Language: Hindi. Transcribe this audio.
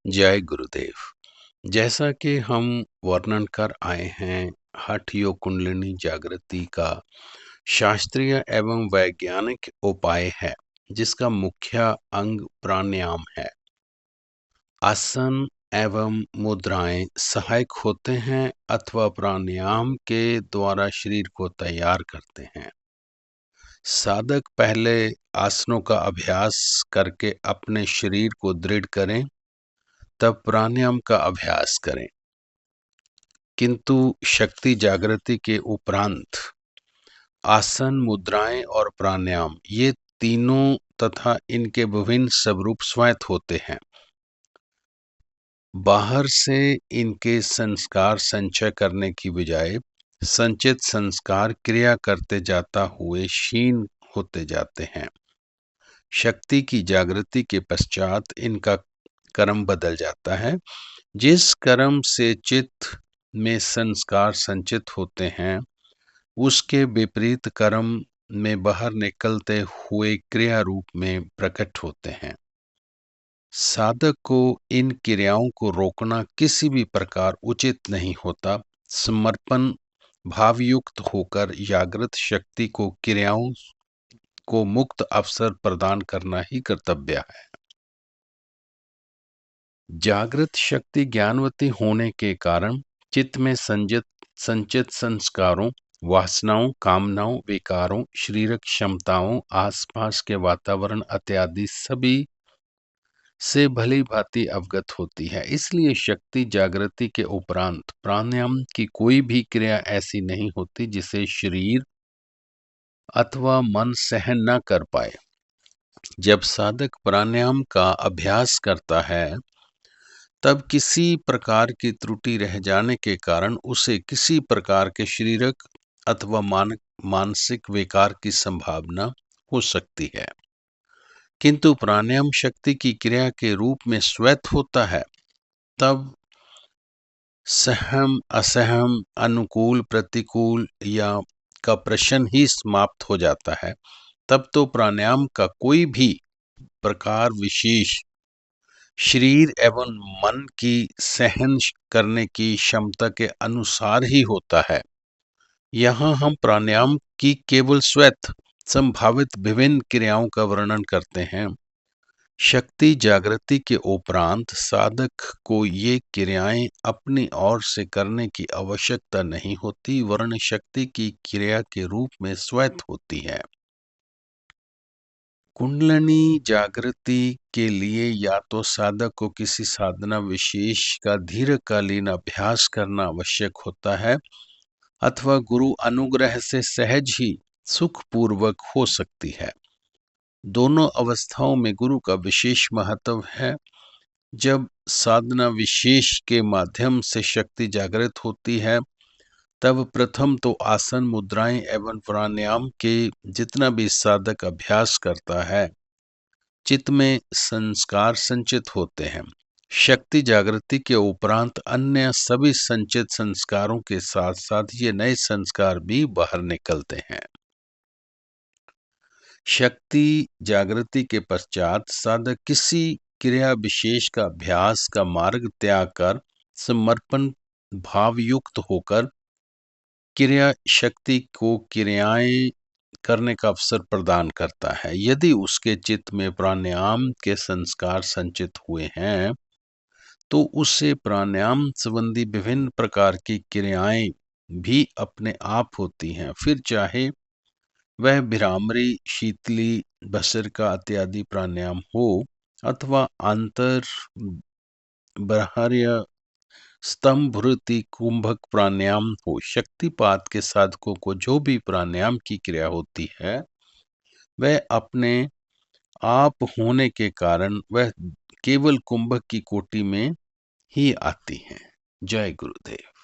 जय गुरुदेव। जैसा कि हम वर्णन कर आए हैं, हठ योग कुंडलिनी जागृति का शास्त्रीय एवं वैज्ञानिक उपाय है, जिसका मुख्य अंग प्राणायाम है। आसन एवं मुद्राएं सहायक होते हैं अथवा प्राणायाम के द्वारा शरीर को तैयार करते हैं। साधक पहले आसनों का अभ्यास करके अपने शरीर को दृढ़ करें, तब प्राणायाम का अभ्यास करें। किंतु शक्ति जागृति के उपरांत आसन, मुद्राएं और प्राणायाम ये तीनों तथा इनके विभिन्न स्वरूप स्वयं होते हैं। बाहर से इनके संस्कार संचय करने की बजाय संचित संस्कार क्रिया करते जाता हुए क्षीण होते जाते हैं। शक्ति की जागृति के पश्चात इनका कर्म बदल जाता है। जिस कर्म से चित्त में संस्कार संचित होते हैं, उसके विपरीत कर्म में बाहर निकलते हुए क्रिया रूप में प्रकट होते हैं। साधक को इन क्रियाओं को रोकना किसी भी प्रकार उचित नहीं होता। समर्पण भावयुक्त होकर जागृत शक्ति को क्रियाओं को मुक्त अवसर प्रदान करना ही कर्तव्य है। जागृत शक्ति ज्ञानवती होने के कारण चित्त में संचित संस्कारों, वासनाओं, कामनाओं, विकारों, शारीरिक क्षमताओं, आसपास के वातावरण इत्यादि सभी से भली भांति अवगत होती है। इसलिए शक्ति जागृति के उपरांत प्राणायाम की कोई भी क्रिया ऐसी नहीं होती जिसे शरीर अथवा मन सहन न कर पाए। जब साधक प्राणायाम का अभ्यास करता है, तब किसी प्रकार की त्रुटि रह जाने के कारण उसे किसी प्रकार के शारीरिक अथवा मानसिक विकार की संभावना हो सकती है। किंतु प्राणायाम शक्ति की क्रिया के रूप में स्वयं होता है, तब सहम असहम, अनुकूल प्रतिकूल या का प्रश्न ही समाप्त हो जाता है। तब तो प्राणायाम का कोई भी प्रकार विशेष शरीर एवं मन की सहन करने की क्षमता के अनुसार ही होता है। यहाँ हम प्राणायाम की केवल स्वयं संभावित विभिन्न क्रियाओं का वर्णन करते हैं। शक्ति जागृति के उपरांत साधक को ये क्रियाएं अपनी ओर से करने की आवश्यकता नहीं होती, वरन शक्ति की क्रिया के रूप में स्वयं होती है। कुंडलिनी जागृति के लिए या तो साधक को किसी साधना विशेष का दीर्घकालीन अभ्यास करना आवश्यक होता है, अथवा गुरु अनुग्रह से सहज ही सुखपूर्वक हो सकती है। दोनों अवस्थाओं में गुरु का विशेष महत्व है। जब साधना विशेष के माध्यम से शक्ति जागृत होती है, तब प्रथम तो आसन, मुद्राएं एवं प्राणायाम के जितना भी साधक अभ्यास करता है, चित्त में संस्कार संचित होते हैं। शक्ति जागृति के उपरांत अन्य सभी संचित संस्कारों के साथ साथ ये नए संस्कार भी बाहर निकलते हैं। शक्ति जागृति के पश्चात साधक किसी क्रिया विशेष का अभ्यास का मार्ग त्याग कर समर्पण भाव युक्त होकर क्रिया शक्ति को क्रियाएं करने का अवसर प्रदान करता है। यदि उसके चित्त में प्राणायाम के संस्कार संचित हुए हैं, तो उससे प्राणायाम संबंधी विभिन्न प्रकार की क्रियाएं भी अपने आप होती हैं। फिर चाहे वह भ्रामरी, शीतली, भस्त्रिका इत्यादि प्राणायाम हो, अथवा अंतर बर्हार्य स्तंभृति कुंभक प्राणायाम हो। शक्तिपात के साधकों को जो भी प्राणायाम की क्रिया होती है, वह अपने आप होने के कारण वह केवल कुंभक की कोटि में ही आती है। जय गुरुदेव।